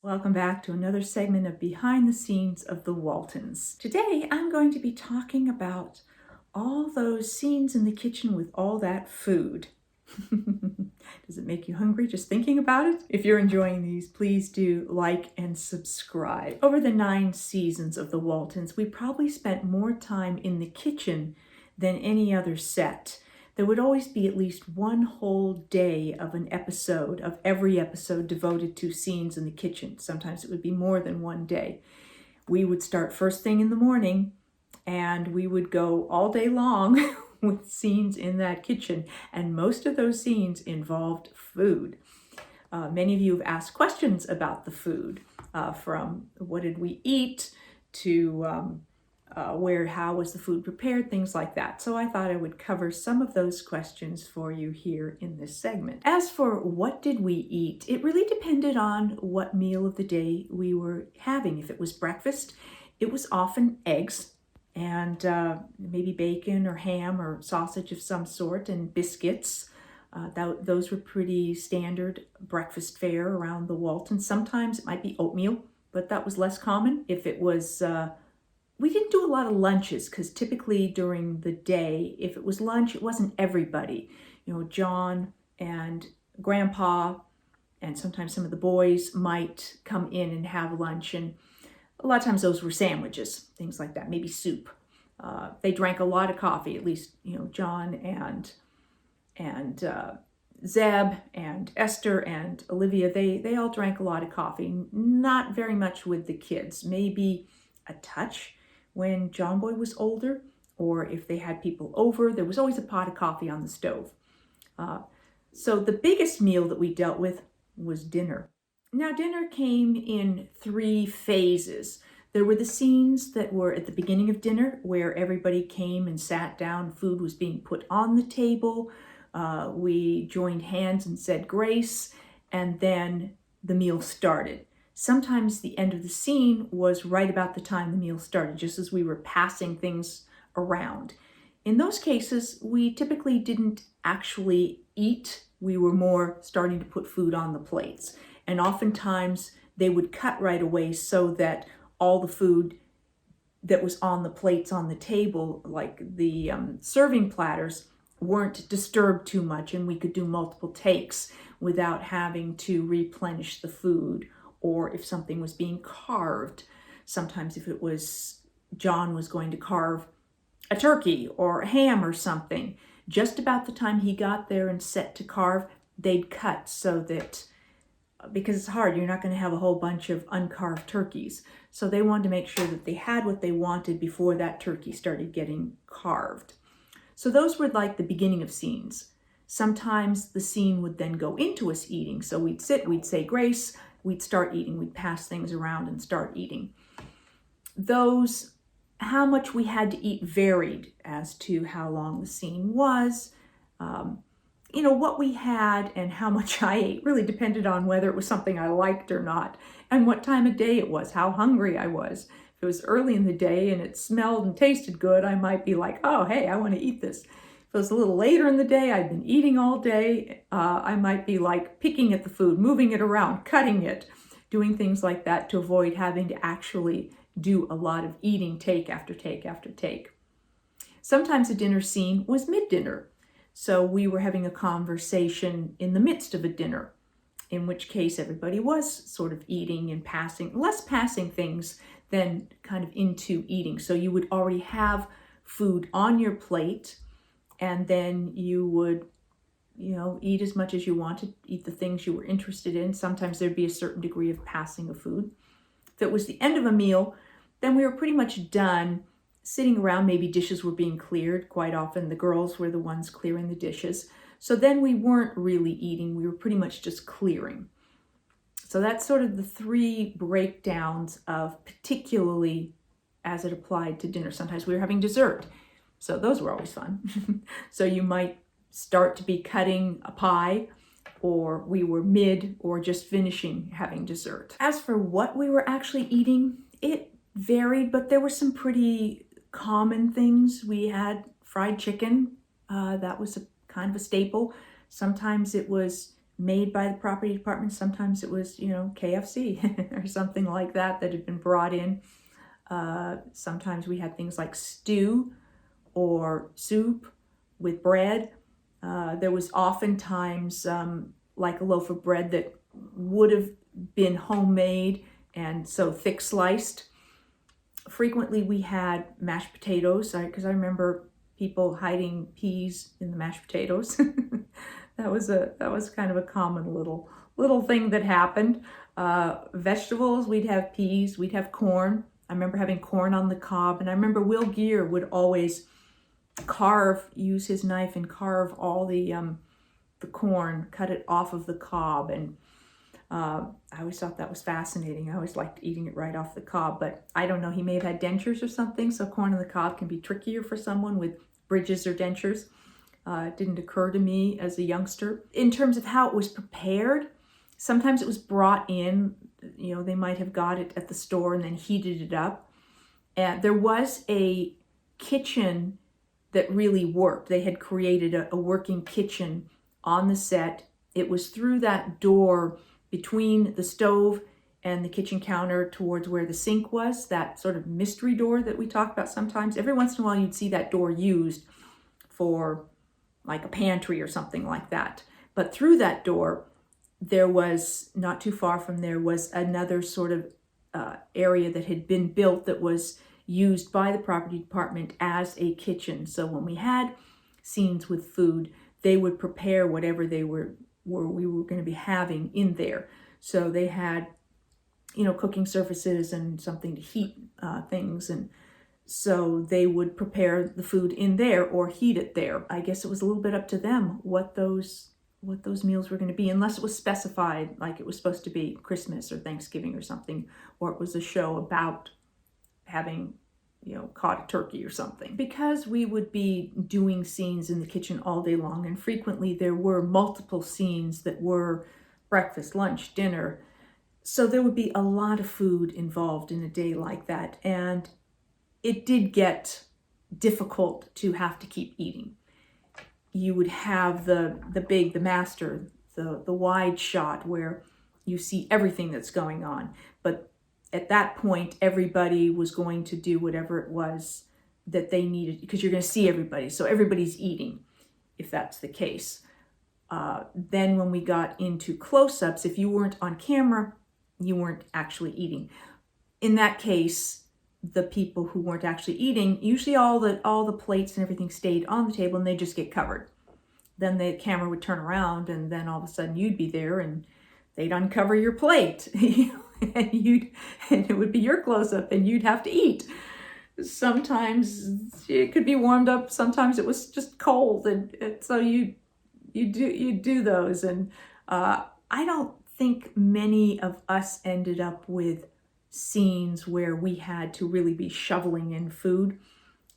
Welcome back to another segment of Behind the Scenes of the Waltons. Today I'm going to be talking about all those scenes in the kitchen with all that food. Does it make you hungry just thinking about it? If you're enjoying these, please do like and subscribe. Over the 9 seasons of the Waltons, we probably spent more time in the kitchen than any other set. There would always be at least one whole day of every episode devoted to scenes in the kitchen. Sometimes it would be more than one day. We would start first thing in the morning and we would go all day long with scenes in that kitchen. And most of those scenes involved food. Many of you have asked questions about the food, from what did we eat to how was the food prepared, things like that. So I thought I would cover some of those questions for you here in this segment. As for what did we eat, it really depended on what meal of the day we were having. If it was breakfast, it was often eggs and maybe bacon or ham or sausage of some sort and biscuits. Those were pretty standard breakfast fare around the Waltons. Sometimes it might be oatmeal, but that was less common. If it was we didn't do a lot of lunches because typically during the day, if it was lunch, it wasn't everybody. John and Grandpa and sometimes some of the boys might come in and have lunch. And a lot of times those were sandwiches, things like that, maybe soup. They drank a lot of coffee, at least, John and Zeb and Esther and Olivia, they all drank a lot of coffee. Not very much with the kids, maybe a touch when John Boy was older, or if they had people over, there was always a pot of coffee on the stove. So the biggest meal that we dealt with was dinner. Now dinner came in 3 phases. There were the scenes that were at the beginning of dinner where everybody came and sat down, food was being put on the table, we joined hands and said grace, and then the meal started. Sometimes the end of the scene was right about the time the meal started, just as we were passing things around. In those cases, we typically didn't actually eat. We were more starting to put food on the plates. And oftentimes they would cut right away so that all the food that was on the plates on the table, like the serving platters, weren't disturbed too much and we could do multiple takes without having to replenish the food. Or if something was being carved, sometimes if it was John was going to carve a turkey or a ham or something, just about the time he got there and set to carve, they'd cut so that, because it's hard, you're not going to have a whole bunch of uncarved turkeys. So they wanted to make sure that they had what they wanted before that turkey started getting carved. So those were like the beginning of scenes. Sometimes the scene would then go into us eating. So we'd sit, we'd say grace, we'd start eating, we'd pass things around and start eating. How much we had to eat varied as to how long the scene was. What we had and how much I ate really depended on whether it was something I liked or not, and what time of day it was, how hungry I was. If it was early in the day and it smelled and tasted good, I might be like, oh, hey, I want to eat this. If it was a little later in the day, I'd been eating all day, I might be like picking at the food, moving it around, cutting it, doing things like that to avoid having to actually do a lot of eating, take after take after take. Sometimes a dinner scene was mid-dinner. So we were having a conversation in the midst of a dinner, in which case everybody was sort of eating and less passing things than kind of into eating. So you would already have food on your plate, and then you would, eat as much as you wanted, eat the things you were interested in. Sometimes there'd be a certain degree of passing of food. If it was the end of a meal, then we were pretty much done sitting around. Maybe dishes were being cleared. Quite often the girls were the ones clearing the dishes. So then we weren't really eating. We were pretty much just clearing. So that's sort of the 3 breakdowns of particularly as it applied to dinner. Sometimes we were having dessert. So those were always fun. So you might start to be cutting a pie, or we were mid or just finishing having dessert. As for what we were actually eating, it varied, but there were some pretty common things. We had fried chicken. That was kind of a staple. Sometimes it was made by the property department. Sometimes it was, KFC or something like that had been brought in. Sometimes we had things like stew or soup with bread. There was oftentimes like a loaf of bread that would have been homemade and so thick sliced. Frequently we had mashed potatoes, because I remember people hiding peas in the mashed potatoes. That was kind of a common little thing that happened. Vegetables, we'd have peas, we'd have corn. I remember having corn on the cob, and I remember Will Gear would always use his knife and carve all the corn, cut it off of the cob, and I always thought that was fascinating. I always liked eating it right off the cob, but I don't know, he may have had dentures or something, so corn on the cob can be trickier for someone with bridges or dentures. It didn't occur to me as a youngster. In terms of how it was prepared, sometimes it was brought in, they might have got it at the store and then heated it up. And there was a kitchen that really worked. They had created a working kitchen on the set. It was through that door between the stove and the kitchen counter towards where the sink was, that sort of mystery door that we talk about sometimes. Every once in a while you'd see that door used for like a pantry or something like that. But through that door, there was, not too far from there, was another sort of area that had been built that was used by the property department as a kitchen. So when we had scenes with food, they would prepare whatever we were going to be having in there. So they had, cooking surfaces and something to heat things, and so they would prepare the food in there or heat it there. I guess it was a little bit up to them what those meals were going to be, unless it was specified, like it was supposed to be Christmas or Thanksgiving or something, or it was a show about having, caught a turkey or something. Because we would be doing scenes in the kitchen all day long, and frequently there were multiple scenes that were breakfast, lunch, dinner, so there would be a lot of food involved in a day like that, and it did get difficult to have to keep eating. You would have the master, the wide shot where you see everything that's going on. But at that point, everybody was going to do whatever it was that they needed, because you're going to see everybody. So everybody's eating, if that's the case. Then when we got into close-ups, if you weren't on camera, you weren't actually eating. In that case, the people who weren't actually eating, usually all the plates and everything stayed on the table and they just get covered. Then the camera would turn around and then all of a sudden you'd be there and they'd uncover your plate and it would be your close-up and you'd have to eat. Sometimes it could be warmed up, sometimes it was just cold, and so you do those. And I don't think many of us ended up with scenes where we had to really be shoveling in food.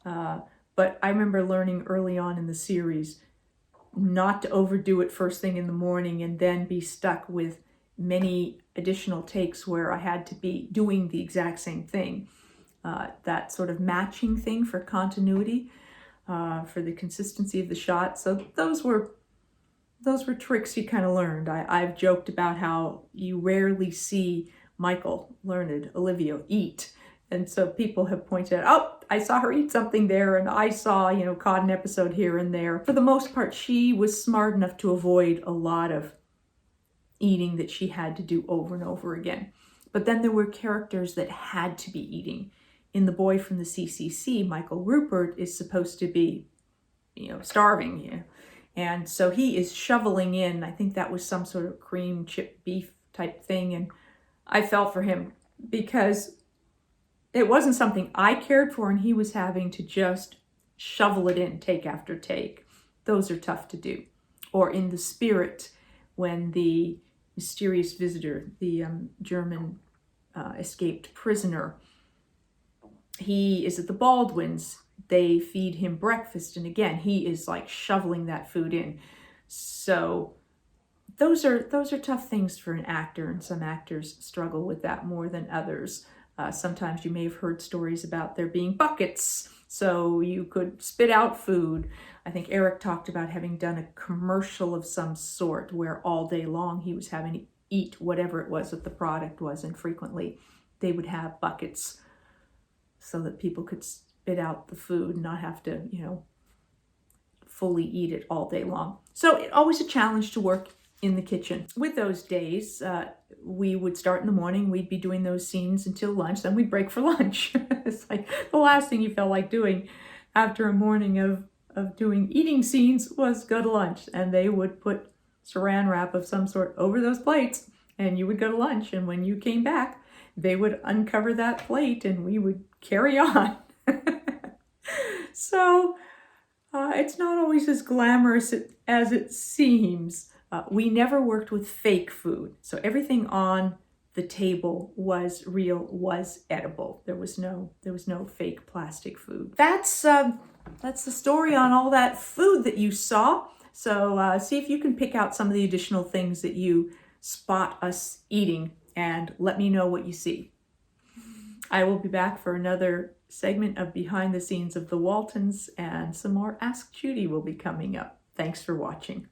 But I remember learning early on in the series not to overdo it first thing in the morning and then be stuck with many additional takes where I had to be doing the exact same thing. That sort of matching thing for continuity, for the consistency of the shot. So those were tricks you kind of learned. I've joked about how you rarely see Michael, Learned, Olivia eat. And so people have pointed out, oh, I saw her eat something there, and I saw, caught an episode here and there. For the most part, she was smart enough to avoid a lot of eating that she had to do over and over again. But then there were characters that had to be eating. In The Boy from the CCC, Michael Rupert is supposed to be, starving. And so he is shoveling in, I think that was some sort of cream chip beef type thing. And I felt for him because it wasn't something I cared for, and he was having to just shovel it in take after take. Those are tough to do. Or in The Spirit, when the mysterious visitor, the German escaped prisoner, he is at the Baldwins. They feed him breakfast, and again, he is like shoveling that food in. So those are tough things for an actor, and some actors struggle with that more than others. Sometimes you may have heard stories about there being buckets so you could spit out food. I think Eric talked about having done a commercial of some sort where all day long he was having to eat whatever it was that the product was, and frequently they would have buckets so that people could spit out the food and not have to, fully eat it all day long. So always a challenge to work in the kitchen. With those days, we would start in the morning, we'd be doing those scenes until lunch, then we'd break for lunch. It's like the last thing you felt like doing after a morning of doing eating scenes was go to lunch. And they would put saran wrap of some sort over those plates, and you would go to lunch. And when you came back, they would uncover that plate and we would carry on. So it's not always as glamorous as it seems. We never worked with fake food. So everything on the table was real, was edible. There was no fake plastic food. That's the story on all that food that you saw. So see if you can pick out some of the additional things that you spot us eating and let me know what you see. I will be back for another segment of Behind the Scenes of the Waltons, and some more Ask Judy will be coming up. Thanks for watching.